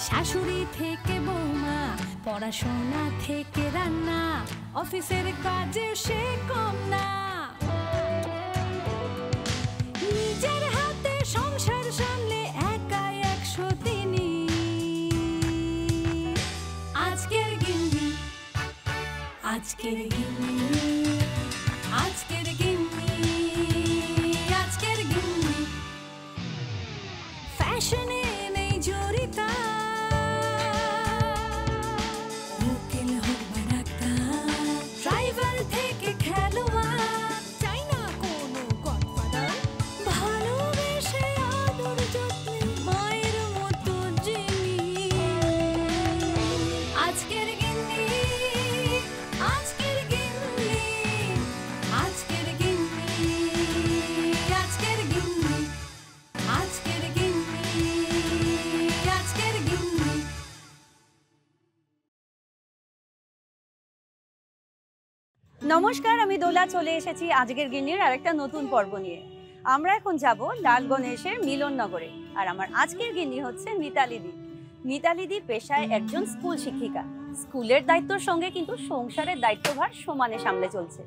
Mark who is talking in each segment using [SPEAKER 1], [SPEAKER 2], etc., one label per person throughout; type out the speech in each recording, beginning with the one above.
[SPEAKER 1] শাশুড়ি থেকে বৌমা, পড়াশোনা থেকে রান্না, অফিসের কাজেও সে কম না। নিজের হাতে সংসার সামলে একাই 100 দিনই আজকের গিন্নি, আজকের গিন্নি, আজকের গিন্নি, আজকের গিন্নি। ফ্যাশনে নেই জড়িতা, লোকেল হোক বা ডাক্তার, ড্রাইভার থেকে খেলোয়াড়, চাই না কোনো গডফাদার, ভালোবেসে আদর যত্নে মায়ের মতো যিনি আজকের গিন্নি, আজকের গিন্নি, আজকের গিন্নি, আজকের গিন্নি, আজকের গিন্নি, আজকের গিন্নি।
[SPEAKER 2] নমস্কার, আমি দোলা চলে এসেছি আজকের গিন্নির আরেকটা নতুন পর্ব নিয়ে। আমরা এখন যাব লাল গণেশের মিলননগরে। আর আমার আজকের গিন্নি হচ্ছে মিতালিদি। মিতালিদি পেশায় একজন স্কুল শিক্ষিকা। স্কুলের দায়িত্বের সঙ্গে কিন্তু সংসারের দায়িত্বভার সমানে সামলে চলছে।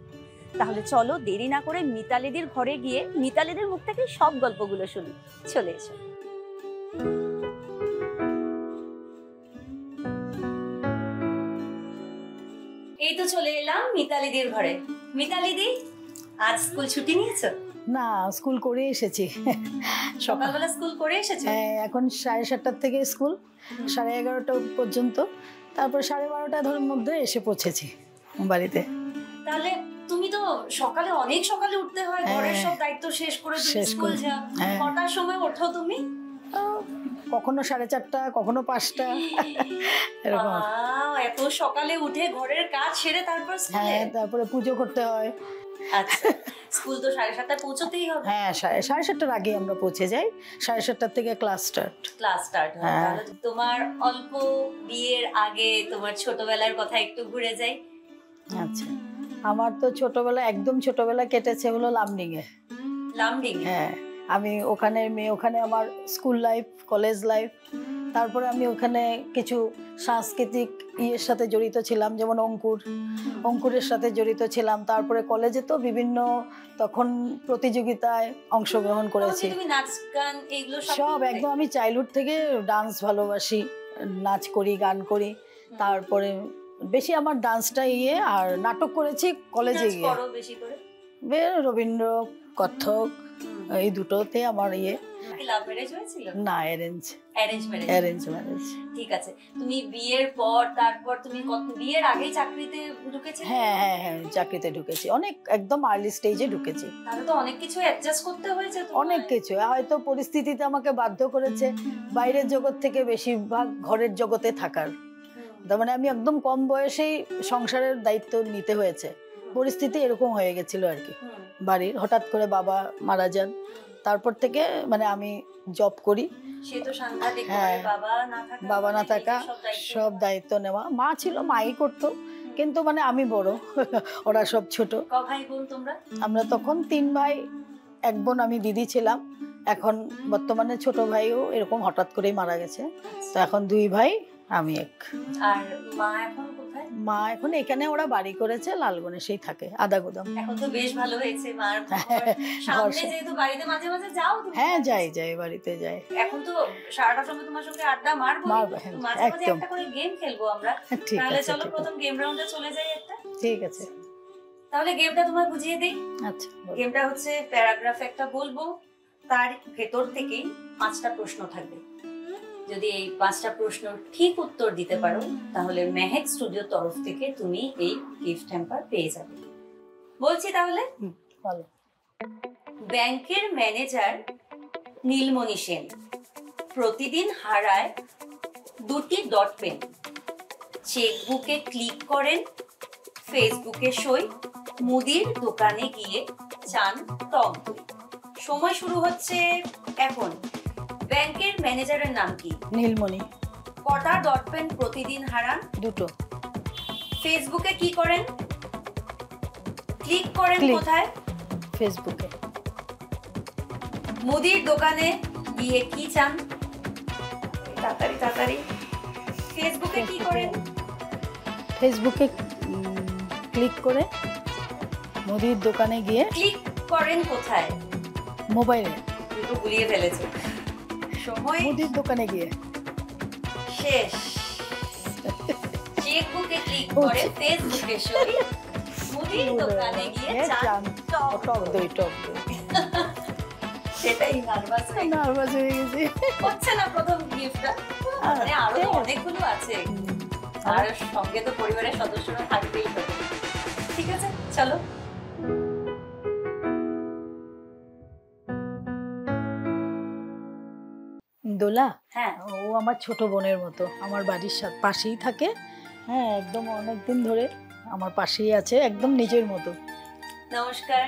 [SPEAKER 2] তাহলে চলো দেরি না করে মিতালিদির ঘরে গিয়ে মিতালিদির মুখ থেকে সব গল্পগুলো শুনি। চলে এসো। এই তো চলে এলাম মিতালিদির ঘরে। মিতালিদি, আজ স্কুল ছুটি নিয়েছো?
[SPEAKER 3] না, স্কুল করে এসেছি।
[SPEAKER 2] সকালবেলা স্কুল করে এসেছো?
[SPEAKER 3] হ্যাঁ, এখন 7:30 থেকে স্কুল, 11:30 পর্যন্ত, তারপর 12:30 মধ্যে এসে পৌঁছেছি বাড়িতে।
[SPEAKER 2] তাহলে তুমি তো সকালে অনেক সকালে উঠতে হয়, ঘরের সব দায়িত্ব শেষ করে তুমি স্কুল যাও। কটার সময় ওঠো তুমি?
[SPEAKER 3] কখনো 4:30, কখনো 5টা, এরকম।
[SPEAKER 2] এত সকালে উঠে ঘরের কাজ সেরে তারপর স্কুলে?
[SPEAKER 3] হ্যাঁ, তারপরে পুজো করতে হয়।
[SPEAKER 2] আচ্ছা, স্কুল তো 7:30টায় পৌঁছতেই হবে।
[SPEAKER 3] হ্যাঁ, 7:30টার আগে আমরা পৌঁছে যাই। 7:30 থেকে ক্লাস স্টার্ট হয়।
[SPEAKER 2] তাহলে তোমার অল্প বিয়ের আগে তোমার ছোটবেলার কথা একটু ঘুরে যাই।
[SPEAKER 3] আচ্ছা, আমার তো ছোটবেলা, একদম ছোটবেলা কেটেছে হলো লামডিংয়ে। হ্যাঁ, আমি ওখানে ওখানে আমার স্কুল লাইফ, কলেজ লাইফ, তারপরে আমি ওখানে কিছু সাংস্কৃতিক ইয়ের সাথে জড়িত ছিলাম, যেমন অঙ্কুরের সাথে জড়িত ছিলাম। তারপরে কলেজে তো বিভিন্ন তখন প্রতিযোগিতায় অংশগ্রহণ করেছি। সব একদম, আমি চাইল্ডহুড থেকে ডান্স ভালোবাসি, নাচ করি, গান করি। তারপরে বেশি আমার ডান্সটা আর নাটক করেছি কলেজে গিয়ে। রবীন্দ্র, কত্থক, এই দুটোতে আমার
[SPEAKER 2] লাভ ম্যারেজ হয়েছিল?
[SPEAKER 3] না, অ্যারেঞ্জ ম্যারেজ।
[SPEAKER 2] ঠিক আছে। তুমি বিয়ের পর তারপর তুমি বিয়ের আগেই চাকরিতে ঢুকেছিলে?
[SPEAKER 3] হ্যাঁ, চাকরিতে ঢুকেছি, অনেক একদম আর্লি স্টেজে ঢুকেছি।
[SPEAKER 2] তাহলে তো অনেক কিছু অ্যাডজাস্ট করতে হয়েছে।
[SPEAKER 3] অনেক কিছু, হয়তো পরিস্থিতিতে আমাকে বাধ্য করেছে বাইরের জগৎ থেকে বেশিরভাগ ঘরের জগতে থাকার। তার মানে আমি একদম কম বয়সেই সংসারের দায়িত্ব নিতে হয়েছে। পরিস্থিতি এরকম হয়ে গেছিল আর কি বাড়ির। হঠাৎ করে বাবা মারা যান, তারপর থেকে মানে আমি জব করি।
[SPEAKER 2] হ্যাঁ,
[SPEAKER 3] বাবা না থাকা, সব দায়িত্ব নেওয়া। মা ছিল, মাই করতো, কিন্তু মানে আমি বড়, ওরা সব ছোট। আমরা তখন 3 ভাই, 1 বোন, আমি দিদি ছিলাম। এখন বর্তমানে ছোট ভাইও এরকম হঠাৎ করেই মারা গেছে। তো এখন 2 ভাই, আমি 1।
[SPEAKER 2] আর মা এখন কোথায়?
[SPEAKER 3] মা এখন এখানে, ওরা বাড়ি করেছে লালগণেশেই থাকে, আদাগুদাম।
[SPEAKER 2] এখন তো বেশ ভালো হয়েছে মার সামনে, যেহেতু বাড়িতে মাঝে মাঝে যাও তুমি?
[SPEAKER 3] হ্যাঁ, যাই, বাড়িতে যাই।
[SPEAKER 2] এখন তো সারাটা সময় তোমার সঙ্গে আড্ডা মারবো, মাঝে মাঝে একটা করে গেম খেলবো আমরা। তাহলে চলো প্রথম গেম রাউন্ডে চলে যাই একটা।
[SPEAKER 3] ঠিক আছে,
[SPEAKER 2] তাহলে গেমটা তোমায় বুঝিয়ে দেই।
[SPEAKER 3] আচ্ছা,
[SPEAKER 2] গেমটা হচ্ছে প্যারাগ্রাফ একটা বলবো, তার ভেতর থেকেই 5টা প্রশ্ন থাকবে। যদি এই 5টা প্রশ্ন ঠিক উত্তর দিতে পারো তাহলে মেহেক স্টুডিও তরফ থেকে তুমি এই গিফট হ্যাম্পার পেয়ে যাবে। বলছি তাহলে,
[SPEAKER 3] বলো।
[SPEAKER 2] ব্যাংকের ম্যানেজার নীলমণি সেন প্রতিদিন হারায় 2টি ডট পেন। চেকবুকে ক্লিক করেন, ফেসবুকে সই, মুদির দোকানে গিয়ে চান টক দই। সময় শুরু হচ্ছে এখন। ব্যাংকের ম্যানেজারের নাম কি?
[SPEAKER 3] নীলমণি।
[SPEAKER 2] কটা ডট পেন প্রতিদিন হারান?
[SPEAKER 3] 2টো।
[SPEAKER 2] ফেসবুকে কি করেন? ক্লিক করেন কোথায়?
[SPEAKER 3] ফেসবুকে।
[SPEAKER 2] মুদির দোকানে গিয়ে কি চান? তাড়াতাড়ি। ফেসবুকে কি করেন?
[SPEAKER 3] ফেসবুকে ক্লিক করে মুদির দোকানে গিয়ে।
[SPEAKER 2] ক্লিক করেন কোথায়?
[SPEAKER 3] মোবাইলে।
[SPEAKER 2] দুটো গুলিয়ে ফেলেছে। সময়
[SPEAKER 3] মুদির দোকানে গিয়ে।
[SPEAKER 2] শেষ। চেকবুকে ক্লিক করে ফেসবুকে সই, মুদির দোকানে গিয়ে চান টক দই। সেটাই নার্ভাস
[SPEAKER 3] হয়ে গেছি।
[SPEAKER 2] হচ্ছে না প্রথম গিফটটা, মানে আরো তো অনেকগুলো আছে, আর সঙ্গে তো পরিবারের সদস্যরা থাকবেই তো। ঠিক আছে, চলো।
[SPEAKER 3] দোলা,
[SPEAKER 2] হ্যাঁ,
[SPEAKER 3] ও আমার ছোট বোনের মতো, আমার বাড়ির পাশেই থাকে। হ্যাঁ, একদম অনেকদিন ধরে আমার পাশেই আছে, একদম নিজের মতো।
[SPEAKER 2] নমস্কার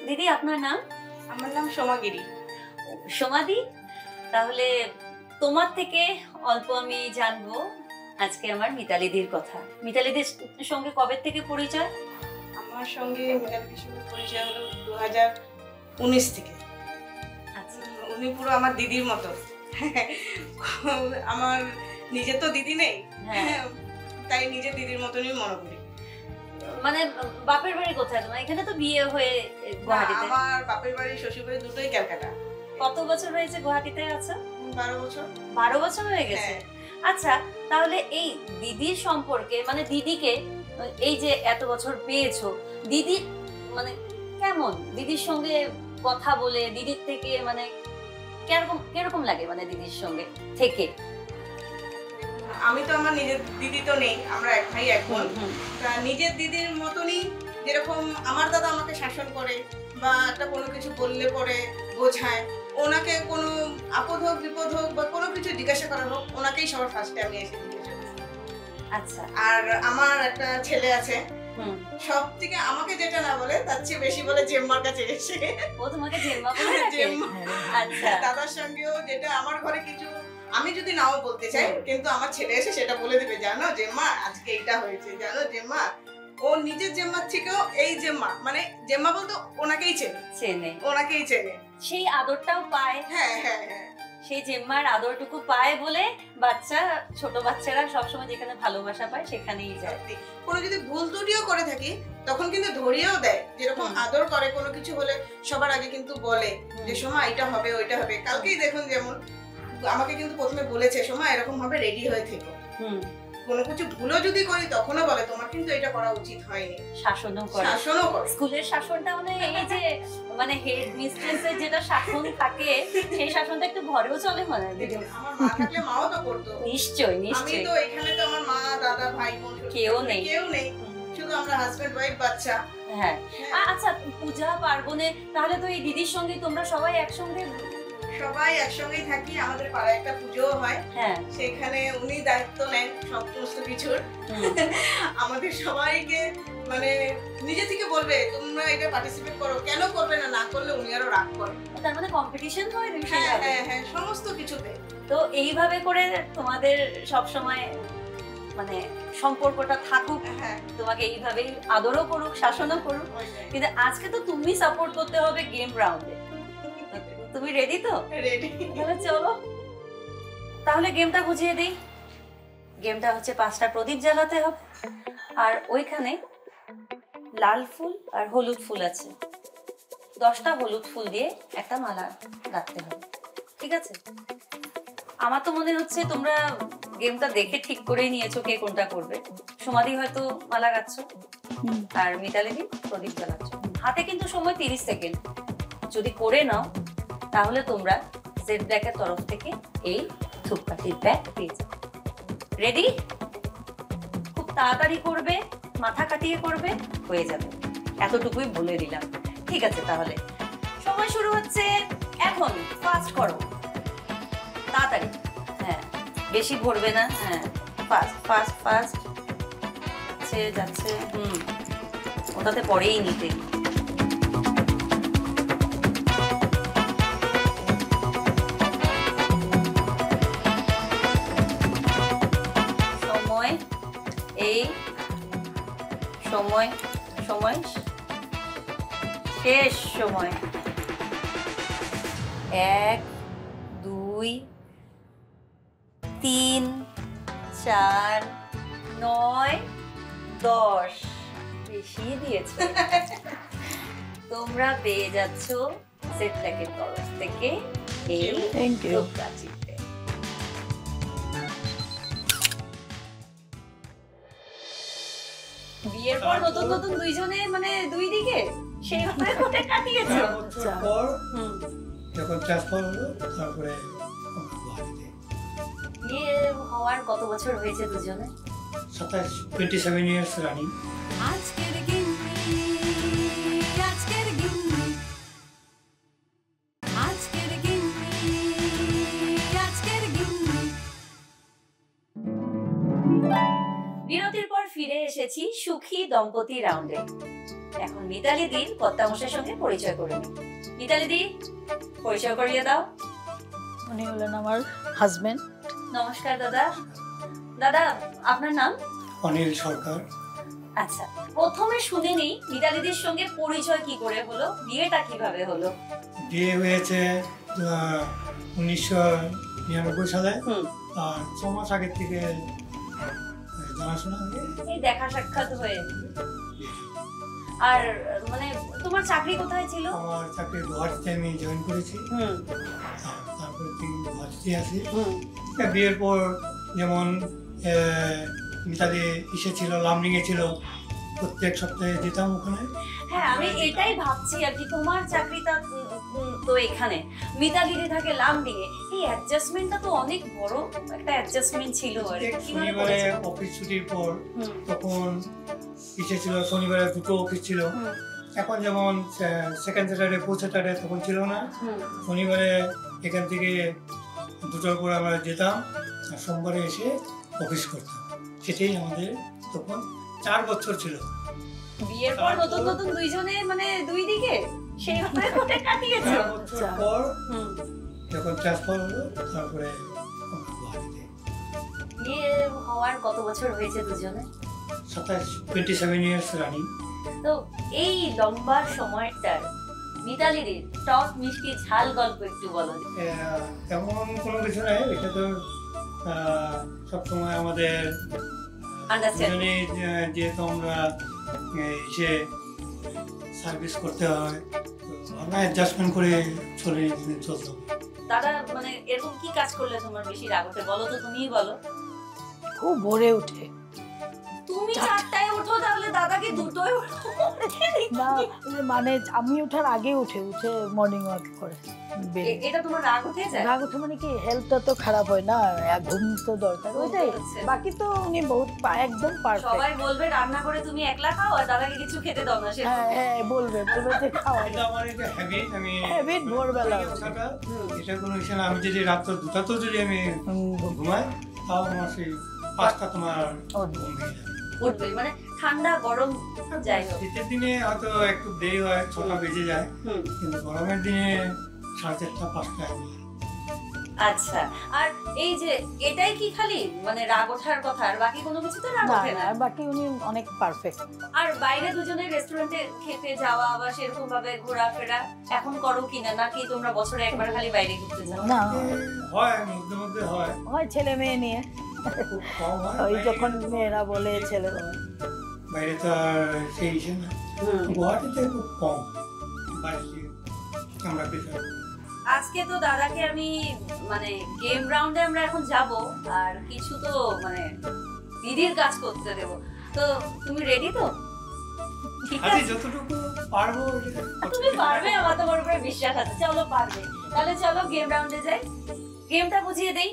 [SPEAKER 2] দিদি, আপনার নাম?
[SPEAKER 4] আমার নাম সোমাগিরি।
[SPEAKER 2] সোমাদি, তাহলে তোমার থেকে অল্প আমি জানবো আজকে আমার মিতালিদির কথা। মিতালিদির সঙ্গে কবে থেকে পরিচয়?
[SPEAKER 4] আমার সঙ্গে মিতালিদির সঙ্গে পরিচয় হলো 2019 থেকে।
[SPEAKER 2] আচ্ছা,
[SPEAKER 4] উনি পুরো আমার দিদির মতো। আমার নিজের তো দিদি নেই, তাই নিজের দিদির মতনই মনে করি।
[SPEAKER 2] মানে বাপের বাড়ি কোথায় তোমার? এখানে তো বিয়ে হয়ে গুয়াহাটিতে।
[SPEAKER 4] আমার বাপের বাড়ি শ্বশুর বাড়ি দুটোই ক্যালকাটা।
[SPEAKER 2] কত বছর হয়েছে গুয়াহাটিতে আছো?
[SPEAKER 4] 12 বছর।
[SPEAKER 2] 12 বছর হয়ে গেছে। আচ্ছা, তাহলে এই দিদির সম্পর্কে, মানে দিদিকে এই যে এত বছর পেয়েছো, দিদি মানে কেমন? দিদির সঙ্গে কথা বলে দিদির থেকে মানে কিরকম লাগে, মানে দিদির সঙ্গে থেকে?
[SPEAKER 4] আমি তো আমার নিজের দিদি তো নেই, আমরা এক ভাই এক বোন। নিজের দিদির মতনই, যেরকম আমার দাদা আমাকে শাসন করে বা একটা কোনো কিছু বললে পরে বোঝায়, ওনাকে কোনো আপদ হোক বিপদ হোক বা কোনো কিছু জিজ্ঞাসা করা হোক, ওনাকেই সবার ফার্স্টে আমি এসে জিজ্ঞাসা করি।
[SPEAKER 2] আচ্ছা,
[SPEAKER 4] আর আমার একটা ছেলে আছে, সব থেকে আমাকে যেটা না বলে তার চেয়ে বেশি বলে জেম্মার কাছে এসে।
[SPEAKER 2] ও তোমাকে জেম্মা বলে ডাকে? আচ্ছা,
[SPEAKER 4] দাদার সঙ্গেও যেটা আমার ঘরে কিছু আমি যদি নাও বলতে চাই, কিন্তু আমার ছেলে এসে সেটা বলে দেবে, জানো জেম্মা আজকে এটা হয়েছে, জানো জেম্মা। ও নিজের জেম্মার থেকেও এই জেম্মা, মানে জেম্মা বলতো ওনাকেই চেনে, ওনাকেই চেনে,
[SPEAKER 2] সেই আদরটাও পায়।
[SPEAKER 4] হ্যাঁ হ্যাঁ হ্যাঁ,
[SPEAKER 2] সেই জেম্মার আদরটুকু পায় বলে ছোট বাচ্চারা সবসময় যেখানে ভালোবাসা পায় সেখানেই যায়।
[SPEAKER 4] কোনো যদি ভুল ত্রুটিও করে থাকি তখন কিন্তু ধরিয়েও দেয়, যেরকম আদর করে। কোনো কিছু হলে সবার আগে কিন্তু বলে যে সোমা এটা হবে ওইটা হবে। কালকেই দেখুন যেমন আমাকে কিন্তু প্রথমে বলেছে সোমা এরকম ভাবে রেডি হয়ে থেকো। কোনো কিছু ভুলও যদি করি তখনও বলে তোমার কিন্তু এটা করা উচিত হয়নি।
[SPEAKER 2] শাসনও করে। স্কুলের শাসনটা মানে এই যে মানে হেড মিস্ট্রেসের যেটা শাসন থাকে, সেই শাসনটা একটু ঘরেও চলে মানে।
[SPEAKER 4] আমার মা থাকলে মাও তো করতো।
[SPEAKER 2] নিশ্চয়ই
[SPEAKER 4] আমি
[SPEAKER 2] নিশ্চয়ই।
[SPEAKER 4] তো এখানে তো আমার মা দাদা ভাই বোন
[SPEAKER 2] কেউ নেই।
[SPEAKER 4] শুধু আমরা হাজবেন্ড ওয়াইফ বাচ্চা।
[SPEAKER 2] হ্যাঁ, আচ্ছা, পূজা পার্বণে তাহলে তো এই দিদির সঙ্গে তোমরা সবাই একসঙ্গেই
[SPEAKER 4] থাকি। আমাদের পাড়ায় একটা পুজো হয়, সেখানে উনি দায়িত্ব নেন সমস্ত কিছুর। আমাদের সবাইকে মানে নিজে থেকে বলবে তোমরা এটা পার্টিসিপেট করো, কেন করবে না, না করলে উনি আরো রাগ করে।
[SPEAKER 2] তার মানে কম্পিটিশন হয়?
[SPEAKER 4] হ্যাঁ হ্যাঁ হ্যাঁ, সমস্ত কিছুতে।
[SPEAKER 2] তো এইভাবে করে তোমাদের সব সময় মানে সম্পর্কটা থাকুক, তোমাকে এইভাবেই আদরও করুক, শাসনও করুক। কিন্তু আজকে তো তুমি সাপোর্ট করতে হবে গেম রাউন্ডে। তুমি রেডি তো?
[SPEAKER 4] রেডি।
[SPEAKER 2] তাহলে চলো, তাহলে গেমটা বুঝিয়ে দিই। গেমটা হচ্ছে 5টা প্রদীপ জ্বালাতে হবে, আর ওইখানে লাল ফুল আর হলুদ ফুল আছে। 10টা হলুদ ফুল দিয়ে একটা মালা গাঁথতে হবে, ঠিক আছে? আমার তো মনে হচ্ছে তোমরা গেমটা দেখে ঠিক করেই নিয়েছো কে কোনটা করবে। সোমাদি হয়তো মালা গাচ্ছ, আর মিতালিদি প্রদীপ জ্বালাচ্ছ। হাতে কিন্তু সময় 30 সেকেন্ড। যদি করে নাও তাহলে তোমরা জেড ব্ল্যাকের তরফ থেকে এই ধূপকাঠির ব্যাগ পেয়ে যাবে। রেডি? খুব তাড়াতাড়ি করবে, মাথা কাটিয়ে করবে, হয়ে যাবে। এতটুকুই বলে দিলাম, ঠিক আছে? তাহলে সময় শুরু হচ্ছে এখন। ফাস্ট করো, তাড়াতাড়ি। হ্যাঁ, বেশি ভরবে না। হ্যাঁ, ফাস্ট ফাস্ট ফাস্ট যাচ্ছে। ওটাতে পরেই নিতে। সময় সময় শেষ। সময় 1 2 3 4, 9, 10 বেশি দিয়েছো। তোমরা পেয়ে যাচ্ছ সেটলাকের তরফ থেকে এই
[SPEAKER 3] থ্যাংক ইউ।
[SPEAKER 2] রূপকাচিতে। বিয়ের পর নতুন নতুন দুইজনে মানে দুই দিকে সেইভাবে করে কাটিয়েছো।
[SPEAKER 5] 4 বছর পর
[SPEAKER 2] হুম।
[SPEAKER 5] যখন ট্রান্সফার হলো তারপরে আমরা গুয়াহাটিতে
[SPEAKER 2] বিয়ে হওয়ার কত বছর হয়েছে দুজনে?
[SPEAKER 5] 27 ইয়ার্স রানিং।
[SPEAKER 1] আজকের গিন্নি আজকের গিন্নি আজকের গিন্নি আজকের গিন্নি।
[SPEAKER 2] বিরতির পর ফিরে এসেছি সুখী দম্পতি রাউন্ডে। এখন মিতালি দির কর্তামশাইয়ের সঙ্গে পরিচয় করে নিই। মিতালি দি, পরিচয় করিয়ে দাও।
[SPEAKER 3] উনি হলেন আমার হাজবেন্ড।
[SPEAKER 2] নমস্কার দাদা। দাদা, আপনার নাম?
[SPEAKER 5] অনিল সরকার।
[SPEAKER 2] আচ্ছা, প্রথমে শুনে নিই মিতালি দির সঙ্গে পরিচয় কি করে হলো, বিয়েটা কিভাবে হলো?
[SPEAKER 5] বিয়ে হয়েছে 1999 সালে।
[SPEAKER 2] হুম।
[SPEAKER 5] আর 6 মাস আগের থেকে জানাশোনা হয়ে
[SPEAKER 2] এই দেখা সাক্ষাৎ হয়ে। আর মানে তোমার চাকরি কোথায় ছিল?
[SPEAKER 5] আমার চাকরি গুয়াহাটিতে আমি জয়েন করেছি।
[SPEAKER 2] হুম
[SPEAKER 5] আর তারপরে থেকে গুয়াহাটিতে আছি।
[SPEAKER 2] হুম
[SPEAKER 5] বিয়ের পর যেমন মিতালি এসেছিল, লামডিংয়ে ছিল, প্রত্যেক সপ্তাহে যেতাম ওখানে।
[SPEAKER 2] হ্যাঁ, আমি এটাই ভাবছি আর কি, তোমার চাকরিটা তো এখানে, মিতালিদি থাকে লামডিংয়ে, এই অ্যাডজাস্টমেন্টটা তো অনেক বড় একটা অ্যাডজাস্টমেন্ট ছিল আর কি। কিভাবে
[SPEAKER 5] শনিবারে
[SPEAKER 2] করেছো?
[SPEAKER 5] অফিস ছুটির পর
[SPEAKER 2] হুম,
[SPEAKER 5] তখন পিছিয়ে ছিল, শনিবারে 2টো অফিস ছিল।
[SPEAKER 2] হুম,
[SPEAKER 5] এখন যেমন সেকেন্ড স্যাটারডে, ফোর্থ স্যাটারডে তখন ছিল না।
[SPEAKER 2] হুম।
[SPEAKER 5] শনিবারে এখান থেকে 2টোর পর আমরা যেতাম, আর সোমবারে এসে অফিস করতাম। সেটাই আমাদের তখন 4 বছর ছিল।
[SPEAKER 2] বিয়ের পর নতুন নতুন দুইজনে মানে দুই দিকে সেইভাবে করে কাটিয়েছো।
[SPEAKER 5] 4 বছর পর
[SPEAKER 2] হুম।
[SPEAKER 5] যখন ট্রান্সফার হলো তারপরে আমরা গুয়াহাটিতে
[SPEAKER 2] বিয়ে হওয়ার কত বছর হয়েছে দুজনে?
[SPEAKER 5] 27 ইয়ার্স রানিং।
[SPEAKER 2] তো এই লম্বা সময়টার মিতালিদির টক মিষ্টি ঝাল গল্প একটু বলো।
[SPEAKER 5] তেমন কোনো কিছু নাই, এটা তো সবসময় আমাদের
[SPEAKER 2] আন্ডারস্ট্যান্ড।
[SPEAKER 5] দুজনে যেহেতু আমরা এসে সার্ভিস করতে হয়, তো আমরা অ্যাডজাস্টমেন্ট করে চলতাম।
[SPEAKER 2] দাদা, মানে এরকম কি কাজ করলে তোমার বেশি রাগ ওঠে বলো তো, তুমিই বলো।
[SPEAKER 3] খুব ভোরে উঠে,
[SPEAKER 2] তুমি 4টায় ওঠো, তাহলে দাদাকে 2টোয় ওঠো।
[SPEAKER 3] না মানে আমি ওঠার আগে উঠে মর্নিং ওয়াক করে বেরিয়ে।
[SPEAKER 2] এটা তোমার রাগ উঠে যায়?
[SPEAKER 3] রাগ উঠে মানে কি, হেলথটা তো খারাপ হয় না, ঘুম তো দরকার,
[SPEAKER 2] ঘুম তো
[SPEAKER 3] ওইটাই।
[SPEAKER 2] হচ্ছে।
[SPEAKER 3] বাকি তো উনি বহুত একদম পারফেক্ট।
[SPEAKER 2] সবাই বলবে রান্না করে তুমি একলা খাও আর দাদাকে কিছু খেতে দাও না, সে
[SPEAKER 3] হ্যাঁ হ্যাঁ, বলবে যে খাওয়া
[SPEAKER 5] এটা আমার একটা হ্যাবিট। আমি
[SPEAKER 3] Habit ভোরবেলা
[SPEAKER 5] ওঠাটা, এটা কোনো ইচ্ছে না। আমি যদি রাত 2টাতেও যদি আমি ঘুমাই, তাও আমার সেই 5টা তোমার ঘুম ভেঙে যাবে।
[SPEAKER 2] উঠবে মানে ঠান্ডা গরম যাই হোক।
[SPEAKER 5] শীতের দিনে হয়তো একটু দেরি হয়, 6টা বেজে যায়,
[SPEAKER 2] হুম।
[SPEAKER 5] কিন্তু গরমের দিনে 4:30, 5টা।
[SPEAKER 2] আচ্ছা, আর এই যে এটাই কি খালি মানে রাগ ওঠার কথা, আর বাকি কোনো কিছুতে রাগ
[SPEAKER 3] না
[SPEAKER 2] ওঠে না?
[SPEAKER 3] না, বাকি উনি অনেক পারফেক্ট।
[SPEAKER 2] আর বাইরে দুজনে রেস্টুরেন্টে খেতে যাওয়া বা সেরকম ভাবে ঘোরাফেরা এখন করো কিনা, নাকি তোমরা বছরে একবার খালি বাইরে ঘুরতে যাও?
[SPEAKER 3] না
[SPEAKER 5] হয়, মধ্যে মধ্যে হয়,
[SPEAKER 3] হয় ছেলে মেয়ে নিয়ে,
[SPEAKER 5] খুব কম হয়।
[SPEAKER 3] ওই যখন মেয়েরা বলে ছেলেরা।
[SPEAKER 5] বাইরে তো আর সেই ইসে না, গুয়াহাটিতে খুব কম বাইরে আমরা প্রেফার।
[SPEAKER 2] আজকে তো দাদাকে আমি মানে গেম রাউন্ডে আমরা এখন যাব, আর কিছু তো মানে দিদির কাজ করতে দেব, তো তুমি রেডি তো? ঠিক
[SPEAKER 5] আজকে
[SPEAKER 2] আছে,
[SPEAKER 5] যতটুকু পারবো
[SPEAKER 2] তুমি পারবে, আমার তোমার উপরে বিশ্বাস আছে। চলো পারবে, তাহলে চলো গেম রাউন্ডে যাই। গেমটা বুঝিয়ে দেই।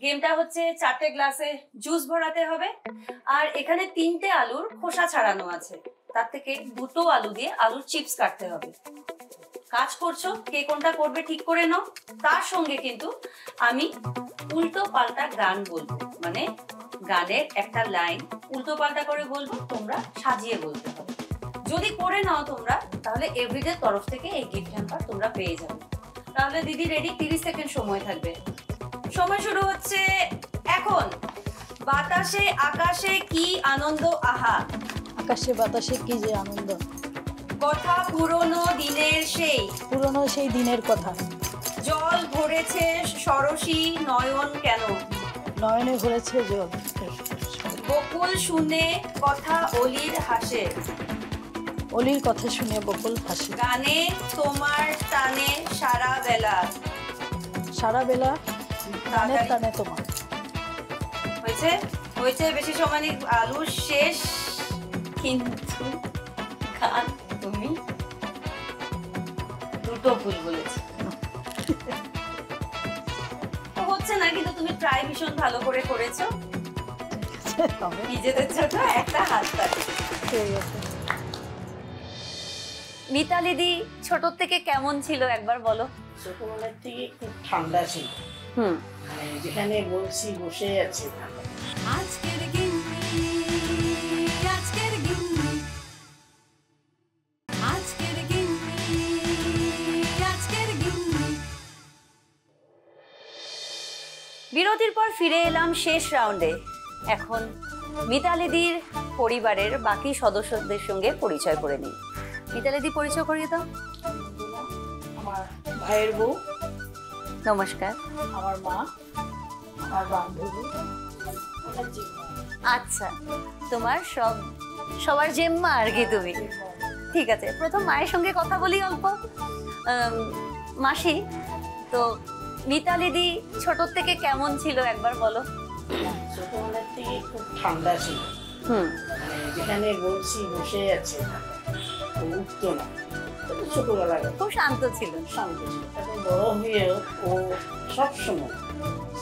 [SPEAKER 2] গেমটা হচ্ছে 4টে গ্লাসে জুস ভরাতে হবে, আর এখানে 3টে আলুর খোসা ছাড়ানো আছে, তার থেকে 2টো আলু দিয়ে আলুর চিপস কাটতে হবে। কাজ করছো, কে কোনটা করবে ঠিক করে নাও। তার সঙ্গে কিন্তু আমি উল্টো পাল্টা গান বলবো, মানে গানের একটা লাইন উল্টো পাল্টা করে বলবো, তোমরা সাজিয়ে বলতে হবে। যদি করে নাও তোমরা, তাহলে এভরিডে তরফ থেকে এই গিফট হ্যাম্পার তোমরা পেয়ে যাবে। তাহলে দিদি রেডি? 30 সেকেন্ড সময় থাকবে। সময় শুরু হচ্ছে এখন। বাতাসে আকাশে কি আনন্দ আহা,
[SPEAKER 3] আকাশে বাতাসে কি যে আনন্দ,
[SPEAKER 2] কথা পুরনো দিনের সেই,
[SPEAKER 3] পুরনো সেই দিনের কথা,
[SPEAKER 2] জল ভরেছে সরসী নয়ন কেন,
[SPEAKER 3] নয়নে ভরেছে জল।
[SPEAKER 2] বকুল শুনে কথা অলির হাসে,
[SPEAKER 3] অলির কথা শুনে বকুল হাসে।
[SPEAKER 2] গানে তোমার টানে সারা বেলা,
[SPEAKER 3] সারা বেলা গানের টানে তোমার।
[SPEAKER 2] হয়েছে হয়েছে, বেশি সময় নেই, আলু শেষ কিন্তু গান তুমি। দুটো ভুল বলেছি। তো হচ্ছে না, কিন্তু তুমি ট্রাই ভীষণ ভালো করে করেছো। নিজেদের জন্য একটা হাত তালি।
[SPEAKER 3] ঠিক আছে।
[SPEAKER 2] মিতালি দি ছোট থেকে কেমন ছিল একবার বলো।
[SPEAKER 6] ছোটবেলার থেকে খুব ঠান্ডা ছিল, মানে যেখানে বলছি বসে আছে।
[SPEAKER 1] আজকের গিন্নি, আজকের গিন্নি, আজকের গিন্নি, আজকের গিন্নি।
[SPEAKER 2] বিরতির পর ফিরে এলাম শেষ রাউন্ডে। এখন মিতালি দির পরিবারের বাকি সদস্যদের সঙ্গে পরিচয় করে নিই। মিতালি দি পরিচয় করিয়ে দাও।
[SPEAKER 3] আমার ভাইয়ের বউ,
[SPEAKER 2] নমস্কার।
[SPEAKER 3] আমার মা, আমার বান্ধবী, আমার জিম্মা।
[SPEAKER 2] আচ্ছা, তোমার সবার জেম্মা আর কি তুমি। ঠিক আছে, প্রথম মায়ের সঙ্গে কথা বলি অল্প। মাসি, তো মিতালি দি ছোট থেকে কেমন ছিল একবার বলো।
[SPEAKER 6] ছোটবেলার থেকে খুব ঠান্ডা ছিল, মানে যেখানে বলছি বসে আছে, উঠতো না। ছোটবেলা
[SPEAKER 2] খুব শান্ত ছিল।
[SPEAKER 6] শান্ত ছিল। তারপর বড় হয়েও ও সবসময়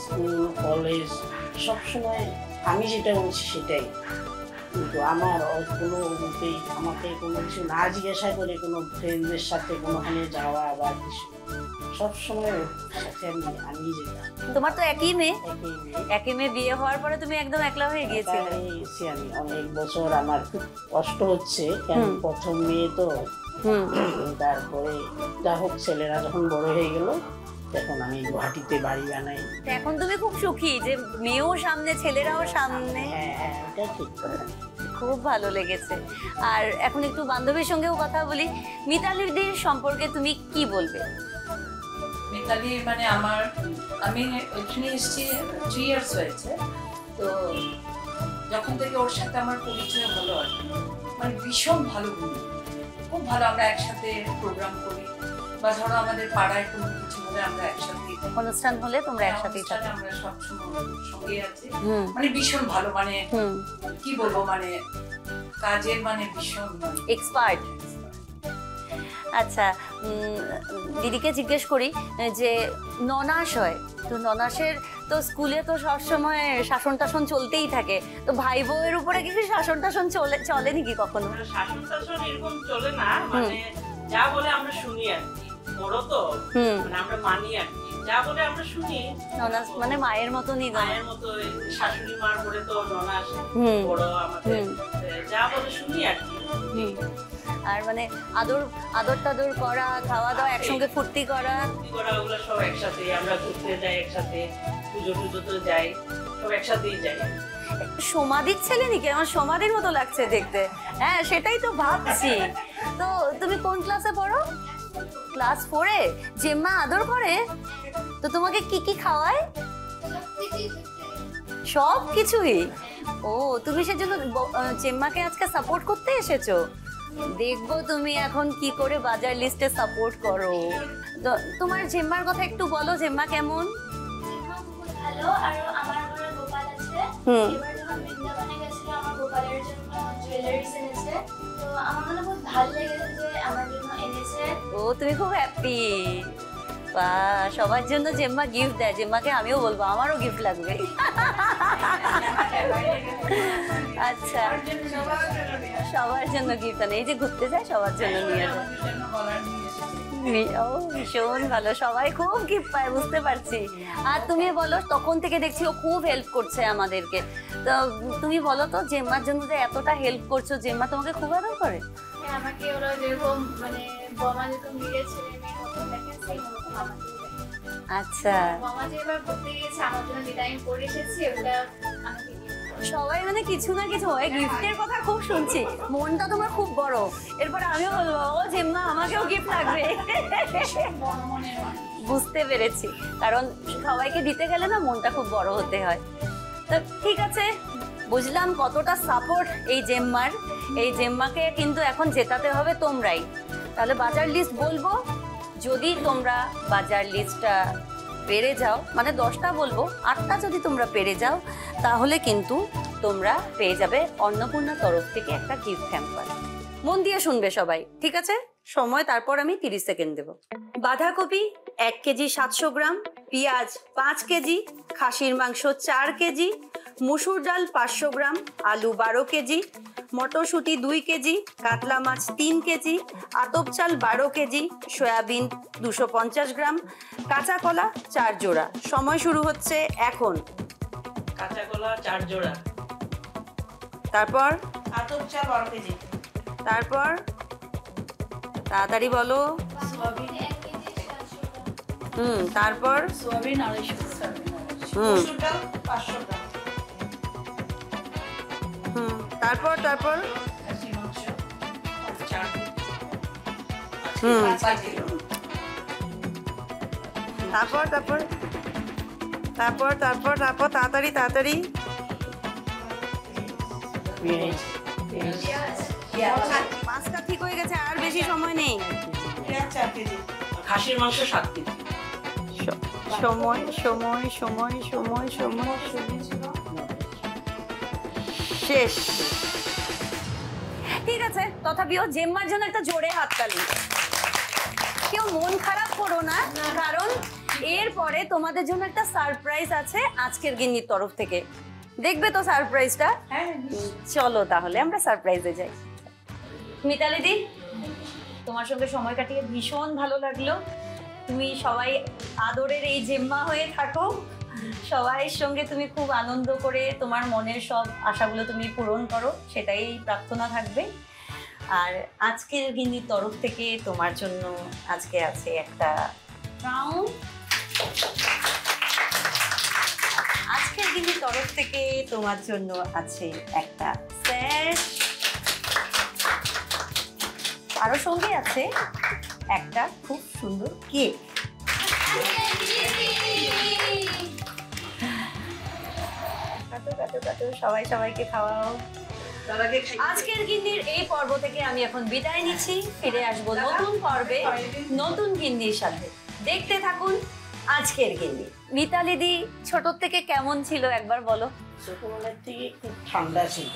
[SPEAKER 6] স্কুল কলেজ সবসময় আমি যেটা বলছি সেটাই, কিন্তু আমার কোনো মতেই আমাকে কোনো কিছু না জিজ্ঞাসা করে কোনো ফ্রেন্ডদের সাথে কোনোখানে যাওয়া বা কিছু সবসময় সাথে আমি যেতাম।
[SPEAKER 2] তোমার তো একই মেয়ে,
[SPEAKER 6] একই মেয়ে।
[SPEAKER 2] একই মেয়ে, বিয়ে হওয়ার পরে তুমি একদম একলা হয়ে গিয়েছিলে।
[SPEAKER 6] তাই আমি অনেক বছর আমার খুব কষ্ট হচ্ছে, কারণ প্রথম মেয়ে তো। তারপরে যা হোক ছেলেরা যখন বড় হয়ে গেল তখন আমি গুয়াহাটিতে বাড়ি বানাই।
[SPEAKER 2] এখন তুমি খুব সুখী যে মেয়েও সামনে, ছেলেরাও সামনে।
[SPEAKER 6] হ্যাঁ, এটা ঠিক কথা।
[SPEAKER 2] খুব ভালো লেগেছে। আর এখন একটু বান্ধবীর সঙ্গেও কথা বলি। মিতালি দির সম্পর্কে তুমি কি বলবে?
[SPEAKER 7] মিতালি মানে আমি এখানে এসেছি 3 ইয়ার্স হয়েছে, তো যখন থেকে ওর সাথে আমার পরিচয় হলো আর কি, মানে ভীষণ ভালো বন্ধু, খুব ভালো। আমরা একসাথে প্রোগ্রাম করি, বা ধরো আমাদের পাড়ায় কোনো কিছু হলে আমরা একসাথে,
[SPEAKER 2] অনুষ্ঠান হলে তোমরা একসাথেই থাকো।
[SPEAKER 7] আমরা সবসময় সঙ্গে আছি, মানে ভীষণ ভালো, মানে কি বলবো, মানে কাজের মানে ভীষণ
[SPEAKER 2] এক্সপার্ট। আচ্ছা, দিদিকে জিজ্ঞেস করি যে ননাস হয়, তো ননাসের তো স্কুলে তো সবসময় শাসন টাসন চলতেই থাকে, তো ভাই বউয়ের উপরে কিছু শাসন টাসন চলে নাকি কখনো?
[SPEAKER 8] শাসন টাসন এরকম চলে না, মানে যা বলে আমরা শুনি আর কি, বড় তো মানে আমরা মানি আর কি, যা বলে আমরা শুনি।
[SPEAKER 2] ননাস মানে মায়ের মতনই,
[SPEAKER 8] মায়ের মতো, শাশুড়ি মার পরে তো ননাস বড় আমাদের, যা বলে শুনি আর কি।
[SPEAKER 2] আর মানে আদর টাদর করা, খাওয়া দাওয়া একসঙ্গে, ফুর্তি করা
[SPEAKER 8] ওগুলো সব একসাথে, আমরা ঘুরতে যাই একসাথে, পুজো টুজো তো যাই, সব একসাথেই যাই।
[SPEAKER 2] সমাধির ছেলে নাকি? আমার সমাধির মতো লাগছে দেখতে। হ্যাঁ, সেটাই তো ভাবছি। তো তুমি কোন ক্লাসে পড়ো? ক্লাস 4-এ। জেম্মা আদর করে? তো তোমাকে কি কি খাওয়ায়? সব কিছুই। ও, তুমি সেজন্য জেম্মাকে আজকে সাপোর্ট করতে এসেছো? দেখবো তুমি এখন কি করে বাজার লিস্টে সাপোর্ট করো। তোমার জেম্মার কথা একটু বলো, জেম্মা কেমন?
[SPEAKER 9] ভালো। আর আমার ঘরে গোপাল আছে। এবার যখন বৃন্দাবনে গেছিল আমার গোপালের জন্য জুয়েলারিজ এনেছে, তো আমার মনে খুব ভালো লেগেছে যে আমার জন্য এনেছে।
[SPEAKER 2] ও, তুমি খুব হ্যাপি। বা সবার জন্য জেম্মা গিফট দেয়। জেম্মাকে আমিও বলবো আমারও গিফট লাগবে। আচ্ছা, সবার জন্য গিফট আনে। এই যে ঘুরতে যায় সবার জন্য নিয়ে যায়। ও, ভীষণ ভালো, সবাই খুব গিফট পায়, বুঝতে পারছি। আর তুমি বলো, তখন থেকে দেখছি ও খুব হেল্প করছে আমাদেরকে। তো তুমি বলো তো, জেম্মার জন্য যে এতটা হেল্প করছো, জেম্মা তোমাকে খুব আদর করে?
[SPEAKER 9] আমাকে ওরা যেরকম মানে বমা যেরকম নিজের ছেলে মেয়ের মতন দেখে, সেই মতন আমাকে।
[SPEAKER 2] আচ্ছা,
[SPEAKER 9] বমা যে এবার ঘুরতে গিয়েছে আমার জন্য, যেটা আমি পরে এসেছি ওটা আমাকে
[SPEAKER 2] সবাই মানে কিছু না কিছু হয়। গিফটের কথা খুব শুনছি, মনটা তোমার খুব বড়। এরপর আমিও বলবো, ও জেম্মা আমাকেও গিফট লাগবে। বুঝতে পেরেছি, কারণ সবাইকে দিতে গেলে না মনটা খুব বড় হতে হয়। তো ঠিক আছে, বুঝলাম কতটা সাপোর্ট এই জেম্মার। এই জেম্মাকে কিন্তু এখন জেতাতে হবে তোমরাই। তাহলে বাজার লিস্ট বলবো, যদি তোমরা বাজার লিস্টটা পেরে যাও, মানে 10টা বলবো, 8টা যদি তোমরা পেরে যাও, তাহলে কিন্তু তোমরা পেয়ে যাবে অন্নপূর্ণা তরফ থেকে একটা গিফট হ্যাম্পার। মন দিয়ে শুনবে সবাই, ঠিক আছে? সময় তারপর আমি 30 সেকেন্ড দেব। বাঁধাকপি 1 কেজি 700 গ্রাম, পেঁয়াজ 5 কেজি, খাসির মাংস 4 কেজি, মুসুর ডাল 500 গ্রাম, আলু 12 কেজি, মটরশুঁটি 2 কেজি, কাতলা মাছ 3 কেজি, আতপ চাল 12 কেজি, সয়াবিন 250 গ্রাম, কাঁচা কলা 4 জোড়া। সময় শুরু হচ্ছে এখন।
[SPEAKER 8] কাঁচা কলা 4 জোড়া,
[SPEAKER 2] তারপর
[SPEAKER 4] আতপ চাল 12 কেজি,
[SPEAKER 2] তারপর তাড়াতাড়ি বলো।
[SPEAKER 6] সোয়াবিন
[SPEAKER 9] 1 কেজি 700 গ্রাম।
[SPEAKER 2] তারপর
[SPEAKER 6] সোয়াবিন 250
[SPEAKER 4] মসুর ডাল 500 গ্রাম,
[SPEAKER 2] তারপর তারপর
[SPEAKER 6] খাসি মাংস
[SPEAKER 8] 4
[SPEAKER 6] 5 কিলো,
[SPEAKER 2] তারপর তারপর তারপর তারপর তারপর তাড়াতাড়ি তাড়াতাড়ি।
[SPEAKER 6] পেঁয়াজ
[SPEAKER 9] পেঁয়াজ
[SPEAKER 2] 5টা ঠিক হয়ে গেছে, আর বেশি সময় নেই।
[SPEAKER 4] পেঁয়াজ 4 কেজি,
[SPEAKER 8] খাসির মাংস 7 কেজি।
[SPEAKER 2] সময় সময় সময় সময় সময় শেষ। ঠিক আছে, তথাপিও জেম্মার জন্য একটা জোরে হাততালি। কেউ মন খারাপ করো না, কারণ এরপরে তোমাদের জন্য একটা সারপ্রাইজ আছে আজকের গিন্নির তরফ থেকে। দেখবে তো সারপ্রাইজটা? চলো তাহলে আমরা সারপ্রাইজে যাই। মিতালি দি, তোমার সঙ্গে সময় কাটিয়ে ভীষণ ভালো লাগলো। তুমি সবাই আদরের এই জেম্মা হয়ে থাকো, সবাইয়ের সঙ্গে তুমি খুব আনন্দ করে তোমার মনের সব আশাগুলো তুমি পূরণ করো, সেটাই প্রার্থনা থাকবে। আর আজকের গিন্নির তরফ থেকে তোমার জন্য আজকে আছে একটা ক্রাউন। আজকের গিন্নির তরফ থেকে তোমার জন্য আছে একটা স্যাশ, আরো সঙ্গে আছে একটা খুব সুন্দর কেক। সবাই সবাইকে খাওয়াও। আজকের গিন্নির এই পর্ব থেকে আমি এখন বিদায় নিচ্ছি, ফিরে আসবো নতুন পর্বে নতুন গিন্নির সাথে। দেখতে থাকুন আজকের গিন্নি। মিতালি দি, ছোট থেকে কেমন ছিল একবার বলো?
[SPEAKER 6] ছোটবেলার থেকে খুব ঠান্ডা ছিল,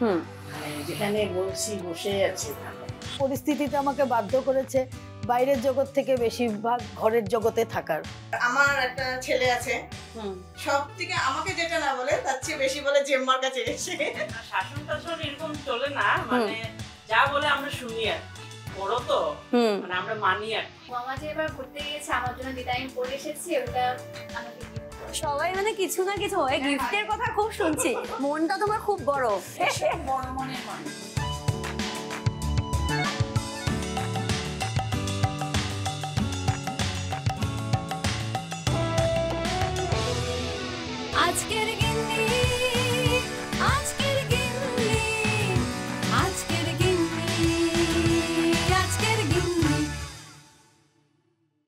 [SPEAKER 6] মানে যেখানে বলছি বসে আছে।
[SPEAKER 3] পরিস্থিতিতে আমাকে বাধ্য করেছে বাইরের জগৎ থেকে বেশিরভাগ ঘরের জগতে থাকার।
[SPEAKER 4] আমার একটা ছেলে আছে, সব থেকে আমাকে যেটা না বলে তার চেয়ে বেশি বলে জেম্মার কাছে এসে।
[SPEAKER 8] শাসন টাসন এরকম চলে না, মানে যা বলে আমরা শুনি আর কি। বড় তো মানে আমরা মানি আর কি।
[SPEAKER 9] মামা যে এবার ঘুরতে গিয়েছে আমার জন্য যেটা আমি পরে এসেছি ওটা আমাকে gift করেছে।
[SPEAKER 2] সবাই মানে কিছু না কিছু হয়, গিফটের কথা খুব শুনছি, মনটা তোমার খুব বড়।
[SPEAKER 7] বড় মনের মানুষ।